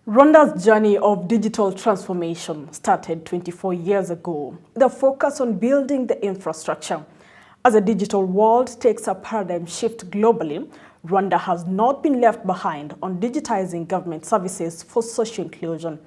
Rwanda's journey of digital transformation started 24 years ago, with a focus on building the infrastructure. As the digital world takes a paradigm shift globally, Rwanda has not been left behind on digitizing government services for social inclusion.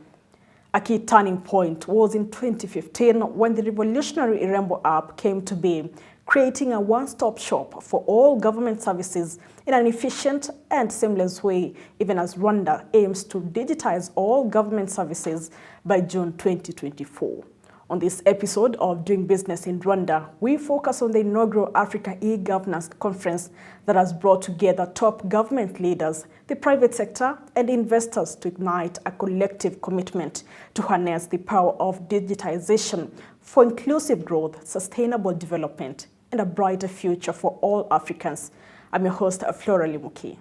A key turning point was in 2015 when the revolutionary Irembo app came to be, creating a one-stop shop for all government services in an efficient and seamless way, even as Rwanda aims to digitize all government services by June 2024. On this episode of Doing Business in Rwanda, we focus on the inaugural Africa e-Governance Conference that has brought together top government leaders, the private sector, and investors to ignite a collective commitment to harness the power of digitization for inclusive growth, sustainable development, and a brighter future for all Africans. I'm your host, Flora Limuki.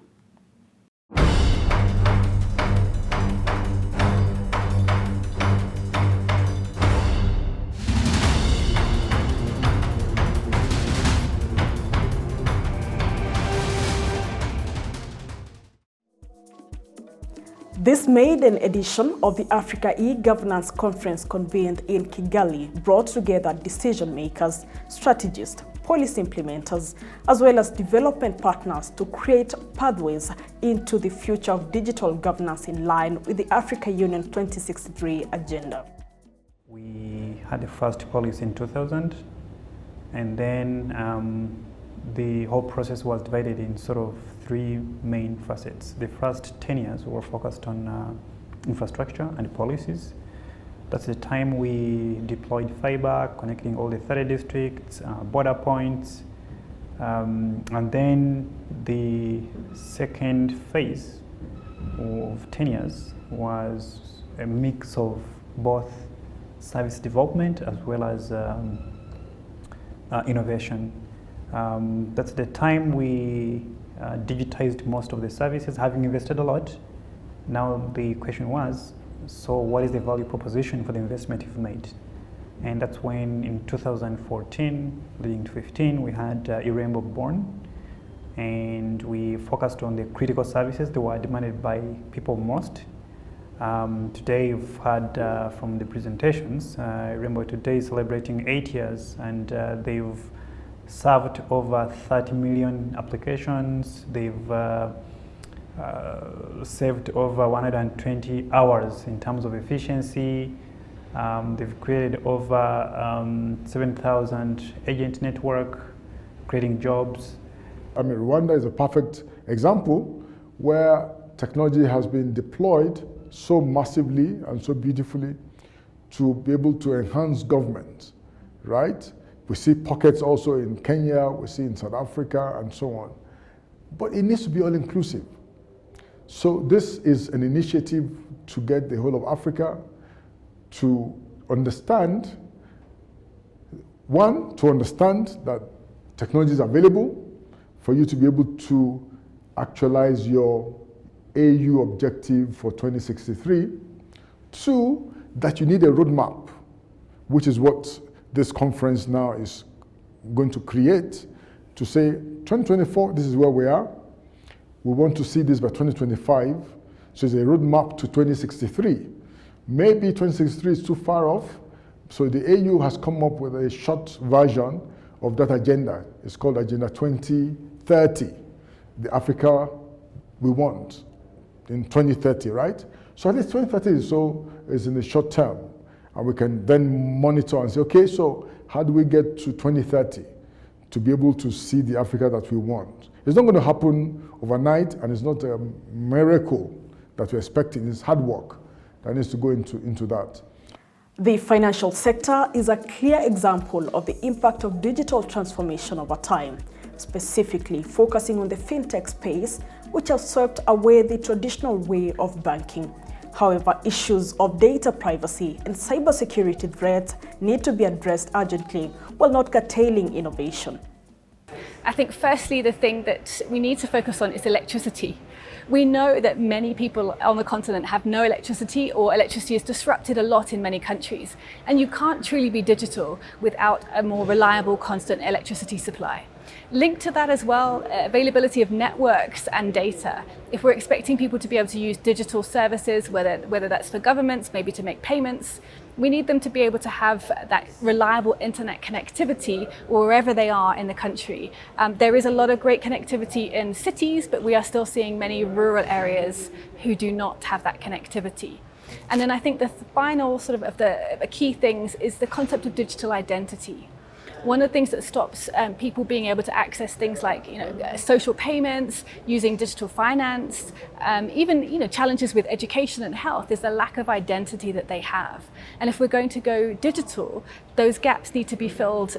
This maiden edition of the Africa e-Governance Conference convened in Kigali brought together decision makers, strategists, policy implementers, as well as development partners to create pathways into the future of digital governance in line with the Africa Union 2063 agenda. We had the first policy in 2000, and then the whole process was divided in sort of three main facets. The first 10 years were focused on infrastructure and policies. That's the time we deployed fiber, connecting all the 30 districts, border points. And then the second phase of 10 years was a mix of both service development as well as innovation. That's the time we digitized most of the services, having invested a lot. Now the question was, so what is the value proposition for the investment you've made? And that's when in 2014, leading to 15, we had Irembo born, and we focused on the critical services that were demanded by people most. Today we've had from the presentations, Irembo today is celebrating 8 years, and they've served over 30 million applications. They've saved over 120 hours in terms of efficiency. They've created over 7,000 agent network, creating jobs. I mean, Rwanda is a perfect example where technology has been deployed so massively and so beautifully to be able to enhance government, right? We see pockets also in Kenya, we see in South Africa, and so on. But it needs to be all-inclusive. So this is an initiative to get the whole of Africa to understand, one, to understand that technology is available for you to be able to actualize your AU objective for 2063. Two, that you need a roadmap, which is what this conference now is going to create, to say 2024, this is where we are. We want to see this by 2025. So it's a roadmap to 2063. Maybe 2063 is too far off. So the AU has come up with a short version of that agenda. It's called Agenda 2030, the Africa we want in 2030, right? So at least 2030 is in the short term. And we can then monitor and say, okay, so how do we get to 2030 to be able to see the Africa that we want? It's not going to happen overnight, and it's not a miracle that we're expecting. It's hard work that needs to go into that. The financial sector is a clear example of the impact of digital transformation over time, specifically focusing on the fintech space, which has swept away the traditional way of banking. However, issues of data privacy and cybersecurity threats need to be addressed urgently while not curtailing innovation. I think firstly, the thing that we need to focus on is electricity. We know that many people on the continent have no electricity, or electricity is disrupted a lot in many countries. And you can't truly be digital without a more reliable, constant electricity supply. Linked to that as well, availability of networks and data. If we're expecting people to be able to use digital services, whether that's for governments, maybe to make payments, we need them to be able to have that reliable internet connectivity wherever they are in the country. There is a lot of great connectivity in cities, but we are still seeing many rural areas who do not have that connectivity. And then I think the final sort of the key things is the concept of digital identity. One of the things that stops people being able to access things like, social payments, using digital finance, even, challenges with education and health is the lack of identity that they have. And if we're going to go digital, those gaps need to be filled.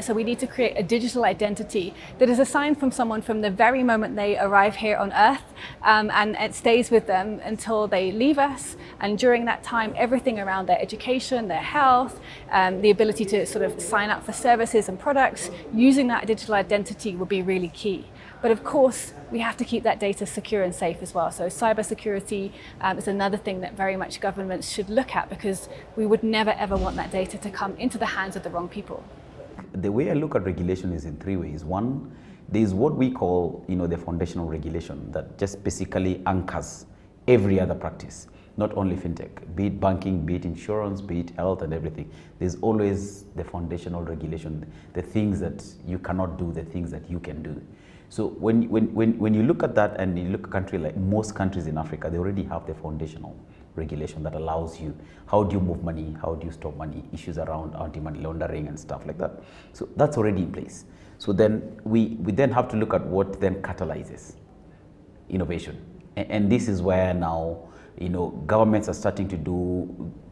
So we need to create a digital identity that is assigned from someone from the very moment they arrive here on Earth, and it stays with them until they leave us. And during that time, everything around their education, their health, the ability to sort of sign up for services and products, using that digital identity will be really key. But of course, we have to keep that data secure and safe as well. So cybersecurity is another thing that very much governments should look at, because we would never ever want that data to come into the hands of the wrong people. The way I look at regulation is in three ways. One, there is what we call, the foundational regulation that just basically anchors every other practice. Not only fintech, be it banking, be it insurance, be it health and everything. There's always the foundational regulation, the things that you cannot do, the things that you can do. So when you look at that, and you look at a country like most countries in Africa, they already have the foundational regulation that allows you, how do you move money, how do you store money, issues around anti-money laundering and stuff like that. So that's already in place. So then we then have to look at what then catalyzes innovation. And this is where now, governments are starting to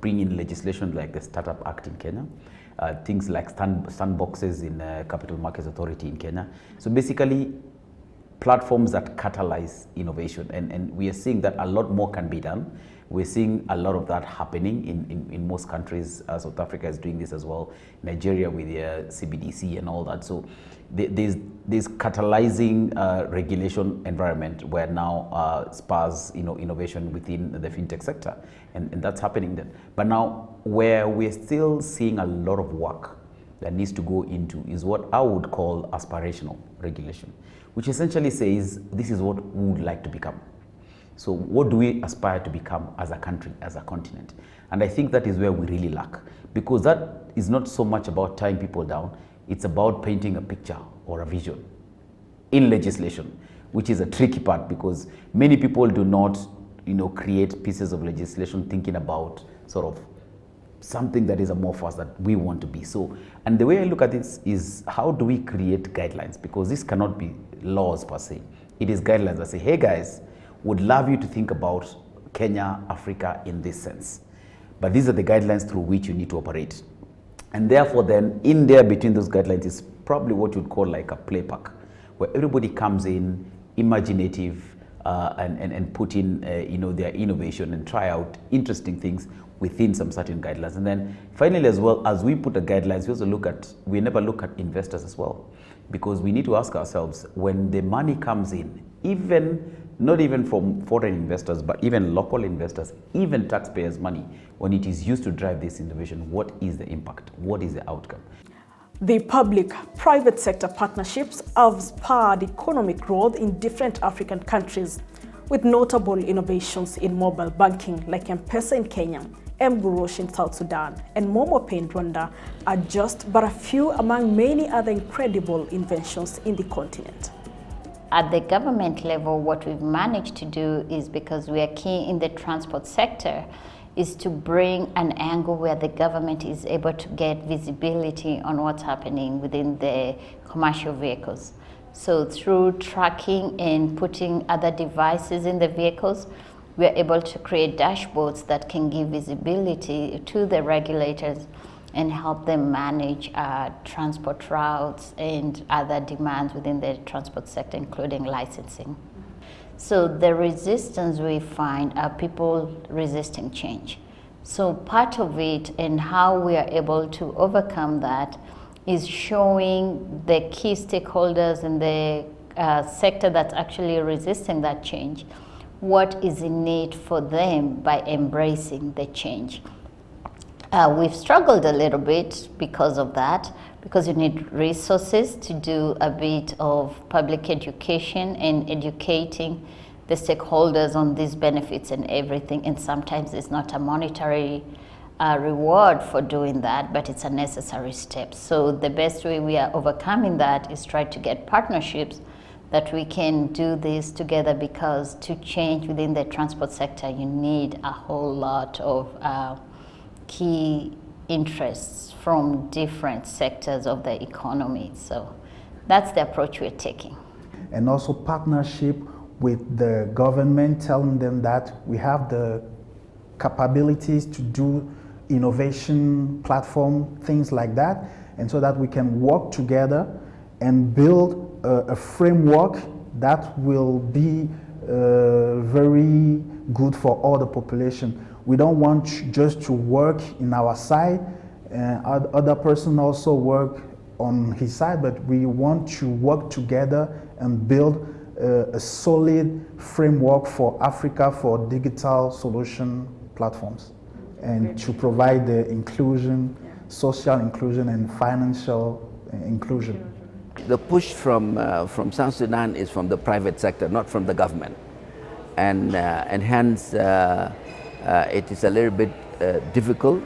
bring in legislation like the Startup Act in Kenya, things like sandboxes in Capital Markets Authority in Kenya. So basically, platforms that catalyze innovation, and we are seeing that a lot more can be done. We're seeing a lot of that happening in most countries. South Africa is doing this as well. Nigeria with their CBDC and all that. So there's catalyzing regulation environment where now spurs innovation within the fintech sector, and that's happening then. But now where we're still seeing a lot of work that needs to go into is what I would call aspirational regulation, which essentially says this is what we would like to become. So what do we aspire to become as a country, as a continent? And I think that is where we really lack, because that is not so much about tying people down, it's about painting a picture or a vision in legislation, which is a tricky part, because many people do not, create pieces of legislation thinking about sort of something that is amorphous that we want to be. So, and the way I look at this is, how do we create guidelines? Because this cannot be laws per se. It is guidelines that say, hey guys, would love you to think about Kenya, Africa in this sense. But these are the guidelines through which you need to operate. And therefore then, in there between those guidelines is probably what you'd call like a play pack, where everybody comes in, imaginative, and put in their innovation and try out interesting things within some certain guidelines. And then finally, as well as we put the guidelines, we never look at investors as well, because we need to ask ourselves, when the money comes in, not even from foreign investors, but even local investors, even taxpayers' money, when it is used to drive this innovation, what is the impact? What is the outcome? The public-private sector partnerships have spurred economic growth in different African countries, with notable innovations in mobile banking like M-Pesa in Kenya, M-Gurush in South Sudan, and MomoPay in Rwanda are just but a few among many other incredible inventions in the continent. At the government level, what we've managed to do is, because we are key in the transport sector, is to bring an angle where the government is able to get visibility on what's happening within the commercial vehicles. So through tracking and putting other devices in the vehicles, we're able to create dashboards that can give visibility to the regulators and help them manage transport routes and other demands within the transport sector, including licensing. So the resistance we find are people resisting change. So part of it and how we are able to overcome that is showing the key stakeholders in the sector that's actually resisting that change what is in need for them by embracing the change. We've struggled a little bit because of that, because you need resources to do a bit of public education and educating the stakeholders on these benefits and everything. And sometimes it's not a monetary reward for doing that, but it's a necessary step. So the best way we are overcoming that is try to get partnerships that we can do this together, because to change within the transport sector, you need a whole lot of key interests from different sectors of the economy. So that's the approach we're taking. And also partnership with the government, telling them that we have the capabilities to do innovation platform, things like that, and so that we can work together and build a framework that will be very good for all the population. We don't want just to work in our side, other person also work on his side, but we want to work together and build a solid framework for Africa for digital solution platforms, and to provide the inclusion, social inclusion and financial inclusion. The push from South Sudan is from the private sector, not from the government, and hence it is a little bit difficult.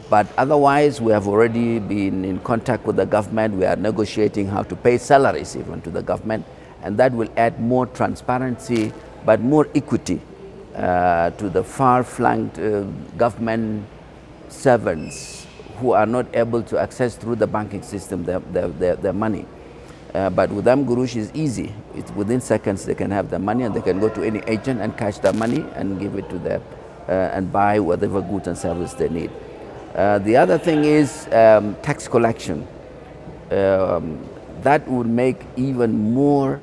But otherwise, we have already been in contact with the government. We are negotiating how to pay salaries even to the government, and that will add more transparency, but more equity to the far-flanked government servants who are not able to access through the banking system their money. But with Gurush is easy. It's within seconds they can have the money, and they can go to any agent and cash their money and give it to them and buy whatever goods and service they need. The other thing is tax collection. That would make even more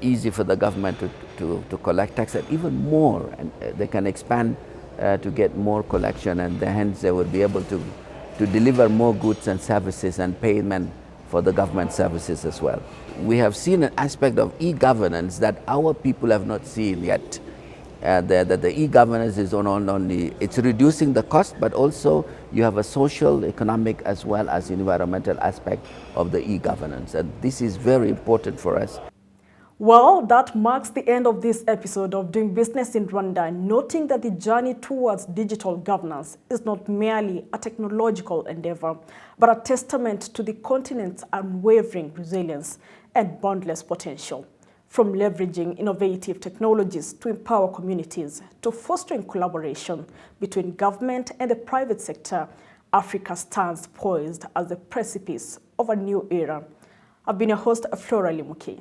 easy for the government to collect tax, and even more, and they can expand to get more collection, and hence they will be able to deliver more goods and services and payment for the government services as well. We have seen an aspect of e-governance that our people have not seen yet. That the e-governance is not only, it's reducing the cost, but also you have a social, economic, as well as environmental aspect of the e-governance. And this is very important for us. Well, that marks the end of this episode of Doing Business in Rwanda, noting that the journey towards digital governance is not merely a technological endeavor, but a testament to the continent's unwavering resilience and boundless potential. From leveraging innovative technologies to empower communities to fostering collaboration between government and the private sector, Africa stands poised at the precipice of a new era. I've been your host, Flora Limuki.